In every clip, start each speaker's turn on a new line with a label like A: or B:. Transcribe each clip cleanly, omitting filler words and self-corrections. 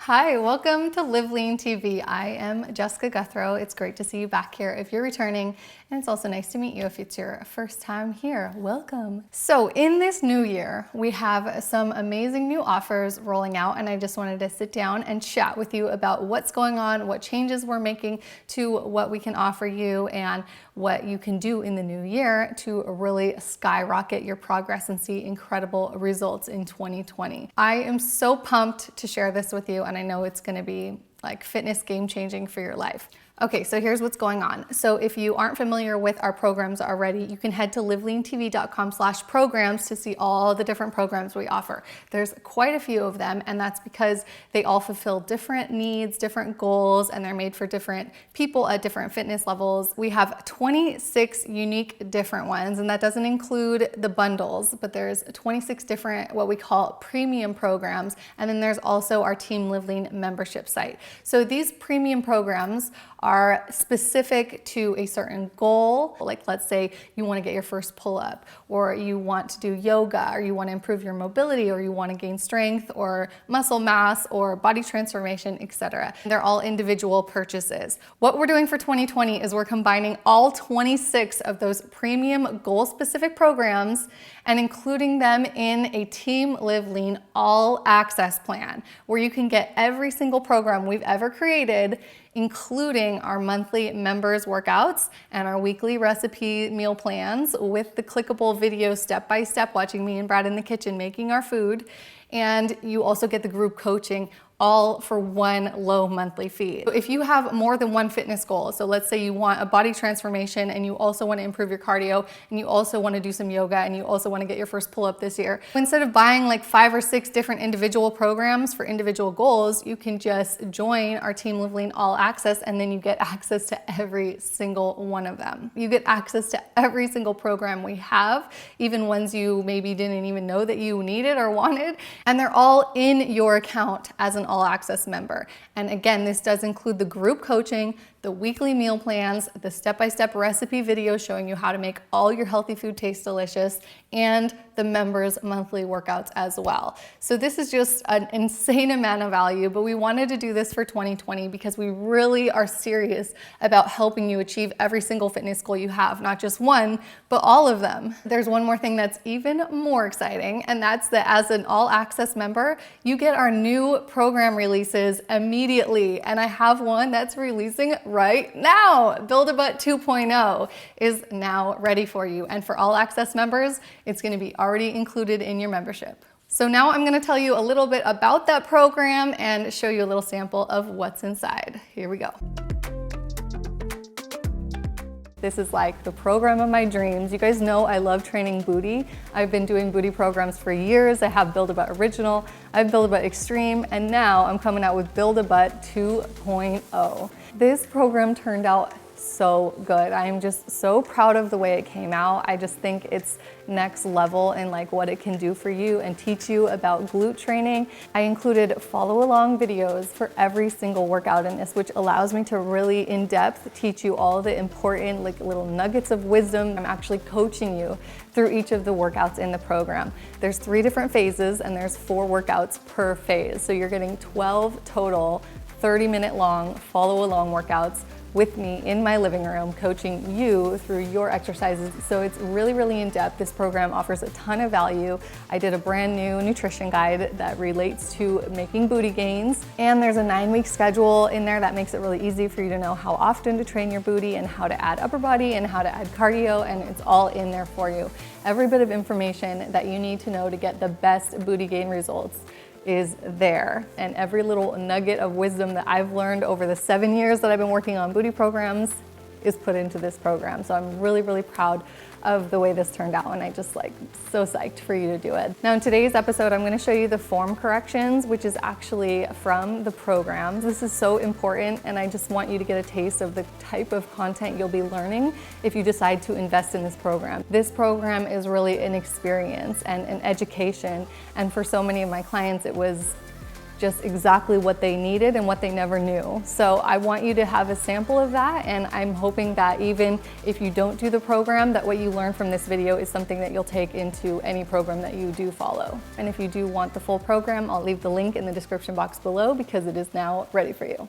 A: Hi, welcome to LiveLeanTV. I am Jessica Guthrow. It's great to see you back here if you're returning, and it's also nice to meet you if it's your first time here. Welcome. So in this new year, we have some amazing new offers rolling out, and I just wanted to sit down and chat with you about what's going on, what changes we're making to what we can offer you, and what you can do in the new year to really skyrocket your progress and see incredible results in 2020. I am so pumped to share this with you, and I know it's gonna be like fitness game changing for your life. Okay, so here's what's going on. So if you aren't familiar with our programs already, you can head to liveleantv.com/programs to see all the different programs we offer. There's quite a few of them, and that's because they all fulfill different needs, different goals, and they're made for different people at different fitness levels. We have 26 unique different ones, and that doesn't include the bundles, but there's 26 different what we call premium programs, and then there's also our Team Live Lean membership site. So these premium programs are specific to a certain goal. Like let's say you want to get your first pull-up, or you want to do yoga, or you want to improve your mobility, or you want to gain strength or muscle mass or body transformation, etc. They're all individual purchases. What we're doing for 2020 is we're combining all 26 of those premium goal-specific programs and including them in a Team Live Lean all access plan, where you can get every single program we've ever created, including our monthly members workouts and our weekly recipe meal plans with the clickable video step-by-step watching me and Brad in the kitchen making our food. And you also get the group coaching, all for one low monthly fee. If you have more than one fitness goal, so let's say you want a body transformation and you also want to improve your cardio and you also want to do some yoga and you also want to get your first pull-up this year, instead of buying like 5 or 6 different individual programs for individual goals, you can just join our Team Live Lean All Access, and then you get access to every single one of them. You get access to every single program we have, even ones you maybe didn't even know that you needed or wanted, and they're all in your account as an all access member. And again, this does include the group coaching, the weekly meal plans, the step-by-step recipe videos showing you how to make all your healthy food taste delicious, and the members monthly workouts as well. So this is just an insane amount of value, but we wanted to do this for 2020 because we really are serious about helping you achieve every single fitness goal you have, not just one, but all of them. There's one more thing that's even more exciting, and that's that as an all access member, you get our new program releases immediately. And I have one that's releasing right now. Build-A-Butt 2.0 is now ready for you. And for all access members, it's going to be already included in your membership. So now I'm going to tell you a little bit about that program and show you a little sample of what's inside. Here we go. This is like the program of my dreams. You guys know I love training booty. I've been doing booty programs for years. I have Build-A-Butt Original, I have Build-A-Butt Extreme, and now I'm coming out with Build-A-Butt 2.0. This program turned out so good. I am just so proud of the way it came out. I just think it's next level in like what it can do for you and teach you about glute training. I included follow along videos for every single workout in this, which allows me to really in depth teach you all the important like little nuggets of wisdom. I'm actually coaching you through each of the workouts in the program. There's 3 different phases and there's 4 workouts per phase. So you're getting 12 total 30-minute long follow along workouts with me in my living room, coaching you through your exercises. So it's really, really in depth. This program offers a ton of value. I did a brand new nutrition guide that relates to making booty gains. And there's a 9-week schedule in there that makes it really easy for you to know how often to train your booty and how to add upper body and how to add cardio, and it's all in there for you. Every bit of information that you need to know to get the best booty gain results is there, and every little nugget of wisdom that I've learned over the 7 years that I've been working on booty programs is put into this program. So I'm really, really proud of the way this turned out, and I just like so psyched for you to do it. Now in today's episode, I'm going to show you the form corrections, which is actually from the program. This is so important, and I just want you to get a taste of the type of content you'll be learning if you decide to invest in this program. This program is really an experience and an education, and for so many of my clients, it was just exactly what they needed and what they never knew. So I want you to have a sample of that, and I'm hoping that even if you don't do the program, that what you learn from this video is something that you'll take into any program that you do follow. And if you do want the full program, I'll leave the link in the description box below because it is now ready for you.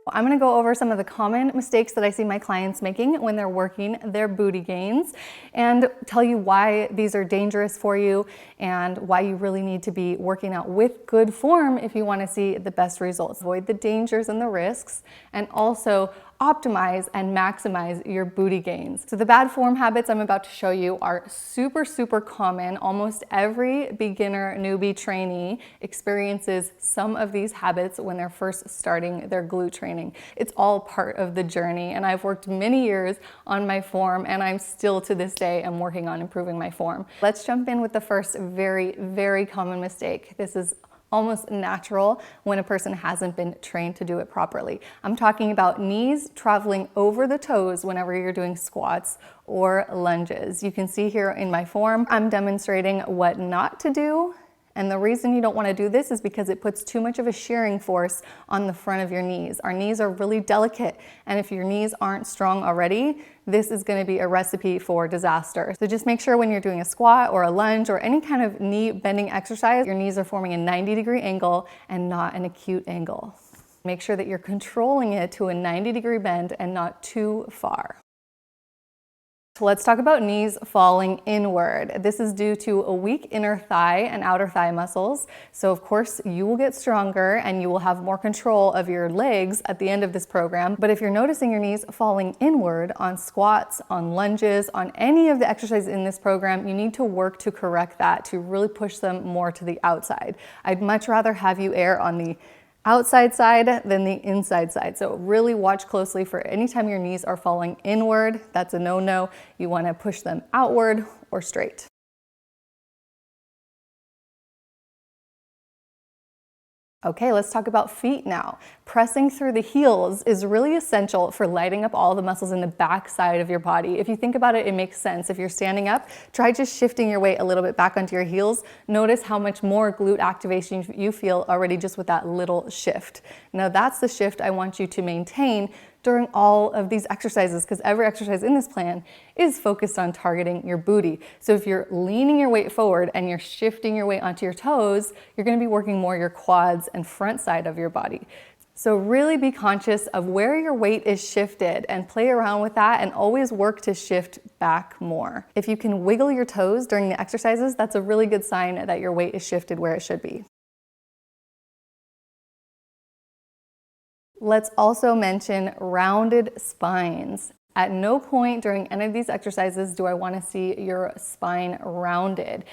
A: I'm gonna go over some of the common mistakes that I see my clients making when they're working their booty gains and tell you why these are dangerous for you and why you really need to be working out with good form if you wanna see the best results. Avoid the dangers and the risks, and also optimize and maximize your booty gains. So the bad form habits I'm about to show you are super common. Almost every beginner newbie trainee experiences some of these habits when they're first starting their glute training. It's all part of the journey, and I've worked many years on my form, and I'm still to this day am working on improving my form. Let's jump in with the first very common mistake. This is almost natural when a person hasn't been trained to do it properly. I'm talking about knees traveling over the toes whenever you're doing squats or lunges. You can see here in my form, I'm demonstrating what not to do. And the reason you don't want to do this is because it puts too much of a shearing force on the front of your knees. Our knees are really delicate, and if your knees aren't strong already, this is going to be a recipe for disaster. So just make sure when you're doing a squat or a lunge or any kind of knee bending exercise, your knees are forming a 90-degree angle and not an acute angle. Make sure that you're controlling it to a 90-degree bend and not too far. So let's talk about knees falling inward. This is due to a weak inner thigh and outer thigh muscles. So of course you will get stronger and you will have more control of your legs at the end of this program. But if you're noticing your knees falling inward on squats, on lunges, on any of the exercises in this program, you need to work to correct that, to really push them more to the outside. I'd much rather have you err on the outside side than the inside side. So really watch closely for anytime your knees are falling inward. That's a no-no. You want to push them outward or straight. Okay, let's talk about feet now. Pressing through the heels is really essential for lighting up all the muscles in the back side of your body. If you think about it, it makes sense. If you're standing up, try just shifting your weight a little bit back onto your heels. Notice how much more glute activation you feel already just with that little shift. Now that's the shift I want you to maintain during all of these exercises, because every exercise in this plan is focused on targeting your booty. So if you're leaning your weight forward and you're shifting your weight onto your toes, you're gonna be working more your quads and front side of your body. So really be conscious of where your weight is shifted and play around with that, and always work to shift back more. If you can wiggle your toes during the exercises, that's a really good sign that your weight is shifted where it should be. Let's also mention rounded spines. At no point during any of these exercises do I want to see your spine rounded.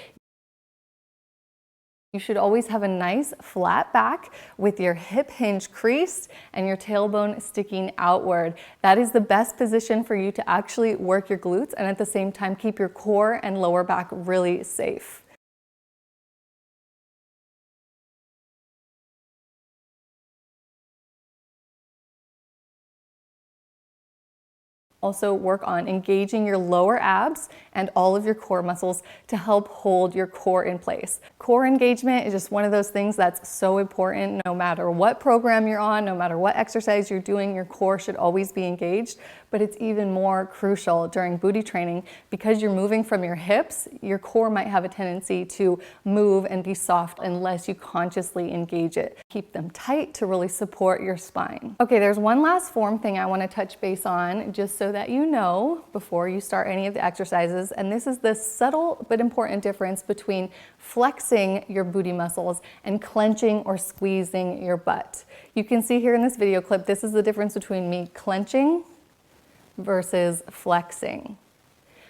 A: You should always have a nice flat back with your hip hinge creased and your tailbone sticking outward. That is the best position for you to actually work your glutes and at the same time keep your core and lower back really safe. Also work on engaging your lower abs and all of your core muscles to help hold your core in place. Core engagement is just one of those things that's so important. No matter what program you're on, no matter what exercise you're doing, your core should always be engaged. But it's even more crucial during booty training because you're moving from your hips. Your core might have a tendency to move and be soft unless you consciously engage it. Keep them tight to really support your spine. Okay, there's one last form thing I want to touch base on just so that you know before you start any of the exercises, and this is the subtle but important difference between flexing your booty muscles and clenching or squeezing your butt. You can see here in this video clip, this is the difference between me clenching versus flexing.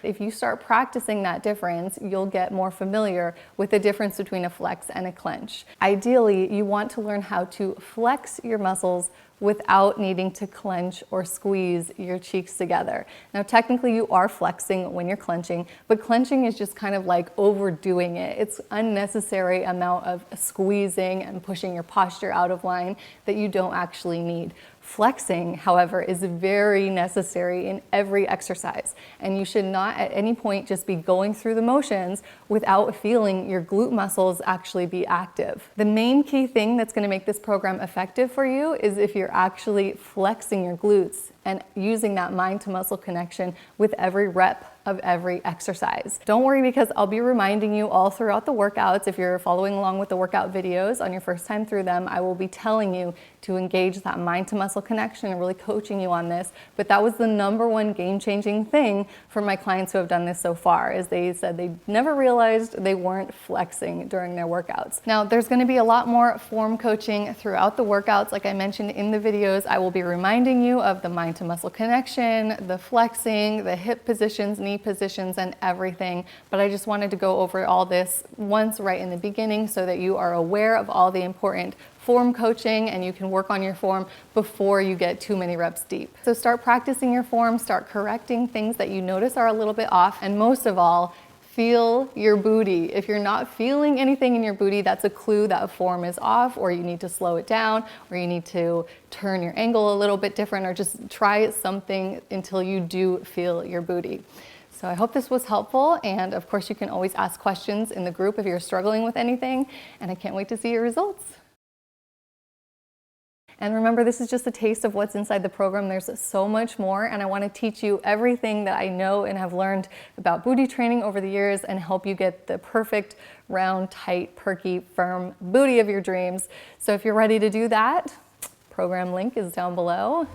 A: If you start practicing that difference, you'll get more familiar with the difference between a flex and a clench. Ideally, you want to learn how to flex your muscles without needing to clench or squeeze your cheeks together. Now, technically you are flexing when you're clenching, but clenching is just kind of like overdoing it. It's unnecessary amount of squeezing and pushing your posture out of line that you don't actually need. Flexing, however, is very necessary in every exercise, and you should not at any point just be going through the motions without feeling your glute muscles actually be active. The main key thing that's going to make this program effective for you is if you're actually flexing your glutes and using that mind to muscle connection with every rep of every exercise. Don't worry, because I'll be reminding you all throughout the workouts. If you're following along with the workout videos on your first time through them, I will be telling you to engage that mind to muscle connection and really coaching you on this. But that was the #1 game-changing thing for my clients who have done this so far, is they said they never realized they weren't flexing during their workouts. Now, there's gonna be a lot more form coaching throughout the workouts. Like I mentioned in the videos, I will be reminding you of the mind to muscle connection, the flexing, the hip positions, knee positions, and everything. But I just wanted to go over all this once right in the beginning so that you are aware of all the important form coaching and you can work on your form before you get too many reps deep. So start practicing your form, start correcting things that you notice are a little bit off, and most of all, feel your booty. If you're not feeling anything in your booty, that's a clue that a form is off, or you need to slow it down, or you need to turn your angle a little bit different, or just try something until you do feel your booty. So I hope this was helpful, and of course you can always ask questions in the group if you're struggling with anything, and I can't wait to see your results. And remember, this is just a taste of what's inside the program. There's so much more, and I want to teach you everything that I know and have learned about booty training over the years and help you get the perfect, round, tight, perky, firm booty of your dreams. So if you're ready to do that, program link is down below.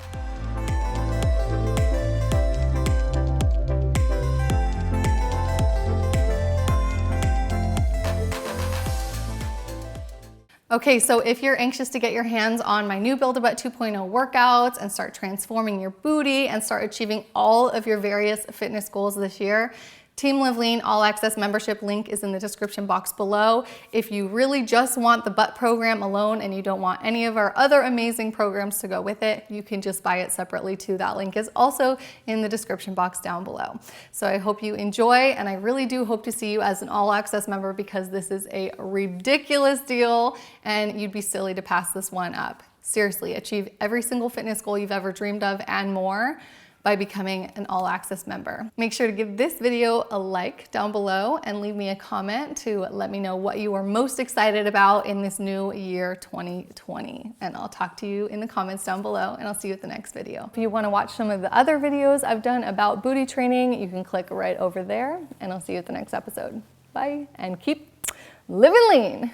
A: Okay, so if you're anxious to get your hands on my new Build a Butt 2.0 workouts and start transforming your booty and start achieving all of your various fitness goals this year, Team Live Lean All Access membership link is in the description box below. If you really just want the butt program alone and you don't want any of our other amazing programs to go with it, you can just buy it separately too. That link is also in the description box down below. So I hope you enjoy, and I really do hope to see you as an All Access member, because this is a ridiculous deal and you'd be silly to pass this one up. Seriously, achieve every single fitness goal you've ever dreamed of and more by becoming an All Access member. Make sure to give this video a like down below and leave me a comment to let me know what you are most excited about in this new year 2020. And I'll talk to you in the comments down below, and I'll see you at the next video. If you want to watch some of the other videos I've done about booty training, you can click right over there, and I'll see you at the next episode. Bye, and keep living lean.